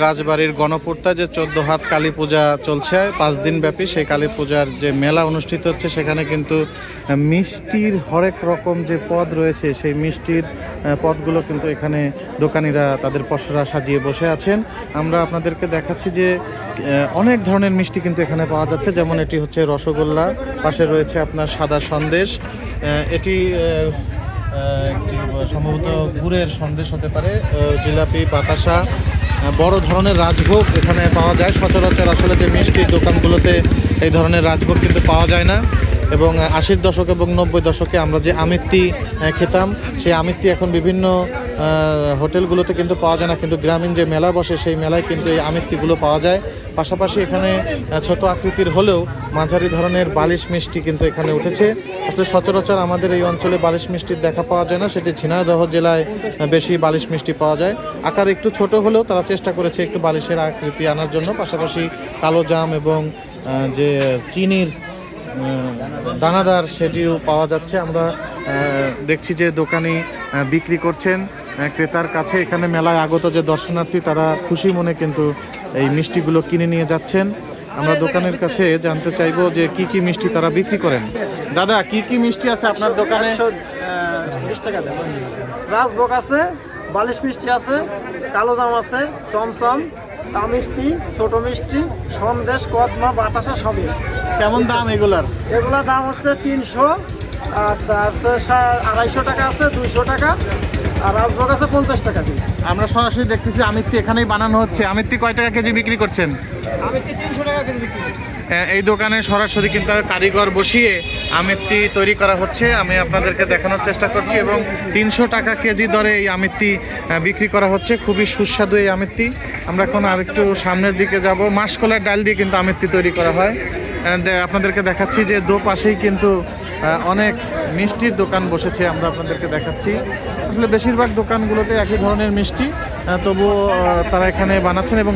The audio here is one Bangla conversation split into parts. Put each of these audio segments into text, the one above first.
রাজবাড়ির গণপূর্তা যে 14 হাত কালী পূজা চলছে 5 দিন ব্যাপী, সেই কালী পূজার যে মেলা অনুষ্ঠিত হচ্ছে সেখানে কিন্তু মিষ্টির হরেক রকম যে পদ রয়েছে সেই মিষ্টির পদগুলো কিন্তু এখানে দোকানিরা তাদের পসরা সাজিয়ে বসে আছেন। আমরা আপনাদেরকে দেখাচ্ছি যে অনেক ধরনের মিষ্টি কিন্তু এখানে পাওয়া যাচ্ছে, যেমন এটি হচ্ছে রসগোল্লা, পাশে রয়েছে আপনার সাদা সন্দেশ, এটি একটি সম্ভবত গুড়ের সন্দেশ হতে পারে, জিলাপি, বাতাসা, বড় ধরনের রাজভোগ এখানে পাওয়া যায়। সচরাচর আসলে যে মিষ্টির দোকানগুলোতে এই ধরনের রাজভোগ কিন্তু পাওয়া যায় না, এবং 80-র দশক এবং 90 দশকে আমরা যে আমিত্তি খেতাম সেই আমিত্তি এখন বিভিন্ন হোটেলগুলোতে কিন্তু পাওয়া যায় না, কিন্তু গ্রামীণ যে মেলা বসে সেই মেলায় কিন্তু এই আমিত্তিগুলো পাওয়া যায়। পাশাপাশি এখানে ছোট আকৃতির হলেও মাঝারি ধরনের বালিশ মিষ্টি কিন্তু এখানে উঠেছে। আসলে সচরাচর আমাদের এই অঞ্চলে বালিশ মিষ্টির দেখা পাওয়া যায় না, সেটি ঝিনাইদহ জেলায় বেশি বালিশ মিষ্টি পাওয়া যায়। আকার একটু ছোট হলেও তারা চেষ্টা করেছে একটু বালিশের আকৃতি আনার জন্য। পাশাপাশি কালো জাম এবং যে চিনির দানাদার সেটিও পাওয়া যাচ্ছে। আমরা দেখছি যে দোকানি বিক্রি করছেন ক্রেতার কাছে। এখানে মেলায় আগত যে দর্শনার্থী তারা খুশি মনে কিন্তু এই মিষ্টিগুলো কিনে নিয়ে যাচ্ছেন। আমরা দোকানের কাছে জানতে চাইবো যে কি কি মিষ্টি তারা বিক্রি করেন। দাদা, কি কি মিষ্টি আছে আপনার দোকানে? 20 টাকা দেন। রাজভোগ আছে, বালিশ মিষ্টি আছে, কালো জাম আছে, চমচম, আমিত্তি, ছোট মিষ্টি, সন্দেশ, কদমা, বাতাসা সবই আছে। কেমন দাম এগুলার? এগুলোর দাম হচ্ছে 300, আচ্ছা 250 টাকা আছে, 200 টাকা, আর রাজভোগ আছে 50 টাকা পিস। আমরা সরাসরি দেখতেছি আমিত্তি এখানেই বানানো হচ্ছে। আমিত্তি কয় টাকা কেজি বিক্রি করছেন? আমিত্তি 300 টাকা কেজি বিক্রি করি। এই দোকানে সরাসরি কিন্তু কারিগর বসিয়ে আমিত্তি তৈরি করা হচ্ছে, আমি আপনাদেরকে দেখানোর চেষ্টা করছি, এবং 300 টাকা কেজি দরে এই আমিত্তি বিক্রি করা হচ্ছে। খুবই সুস্বাদু এই আমিত্তি। আমরা এখন আরেকটু সামনের দিকে যাব। মাসকলার ডাল দিয়ে কিন্তু আমিত্তি তৈরি করা হয়। আপনাদেরকে দেখাচ্ছি যে দোপাশেই কিন্তু অনেক মিষ্টির দোকান বসেছে, আমরা আপনাদেরকে দেখাচ্ছি। আসলে বেশিরভাগ দোকানগুলোতে একই ধরনের মিষ্টি, তবুও তারা এখানে বানাচ্ছেন, এবং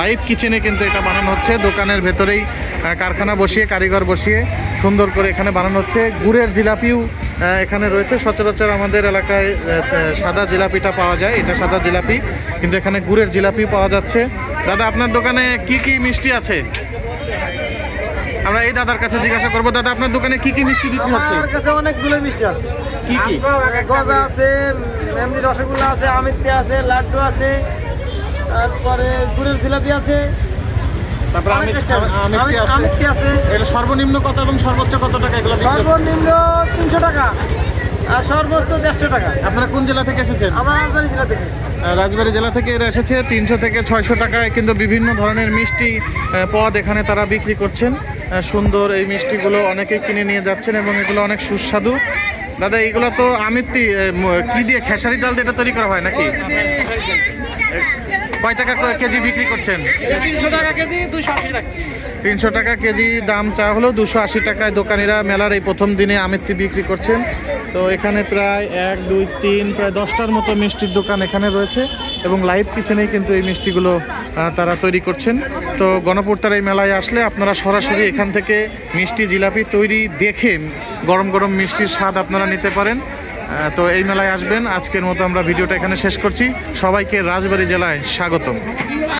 লাইভ কিচেনে কিন্তু এটা বানানো হচ্ছে। দোকানের ভেতরেই কারখানা বসিয়ে কারিগর বসিয়ে সুন্দর করে এখানে বানানো হচ্ছে। গুড়ের জিলাপিও এখানে রয়েছে। সচরাচর আমাদের এলাকায় সাদা জিলাপিটা পাওয়া যায়, এটা সাদা জিলাপি, কিন্তু এখানে গুড়ের জিলাপিও পাওয়া যাচ্ছে। দাদা, আপনার দোকানে কি কি মিষ্টি আছে? আমরা এই দাদার কাছে জিজ্ঞাসা করবো। দাদা, আপনার দোকানে কি কি মিষ্টি বিক্রি হচ্ছে? আমার কাছে অনেকগুলো মিষ্টি আছে। কি কি? গজা আছে, এমনি রসগোল্লা আছে, আমিত্তি আছে, লাড্ডু আছে, তারপরে গুড়ের জিলাপি আছে, তারপরে আমিত্তি আছে। এটা সর্বনিম্ন কত এবং সর্বোচ্চ কত টাকা এগুলো? সর্বনিম্ন 300 টাকা আর সর্বোচ্চ 150 টাকা। আপনারা কোন জেলা থেকে এসেছেন? আমরা রাজবাড়ী জেলা থেকে। রাজবাড়ী জেলা থেকে এরা এসেছে। 300 থেকে 600 টাকায় কিন্তু বিভিন্ন ধরনের মিষ্টি পদ এখানে তারা বিক্রি করছেন। সুন্দর এই মিষ্টিগুলো অনেকেই কিনে নিয়ে যাচ্ছেন, এবং এগুলো অনেক সুস্বাদু। দাদা, এইগুলো তো আমিত্তি কি দিয়ে, খেসারি ডাল দিয়ে এটা তৈরি করা হয় নাকি? কয় টাকা কেজি বিক্রি করছেন? 300 টাকা কেজি, 280 টাকা। 300 টাকা কেজি দাম চা হলো, 280 টাকায় দোকানিরা মেলার এই প্রথম দিনে আমিত্তি বিক্রি করছেন। তো এখানে প্রায় 1, 2, 3 প্রায় 10টার মতো মিষ্টির দোকান এখানে রয়েছে, এবং লাইভ কিচেনেই কিন্তু এই মিষ্টিগুলো তারা তৈরি করছেন। তো গণপূর্তার এই মেলায় আসলে আপনারা সরাসরি এখান থেকে মিষ্টি জিলাপি তৈরি দেখে গরম গরম মিষ্টির স্বাদ আপনারা নিতে পারেন। তো এই মেলায় আসবেন। আজকের মতো আমরা ভিডিওটা এখানে শেষ করছি। সবাইকে রাজবাড়ী জেলায় স্বাগতম।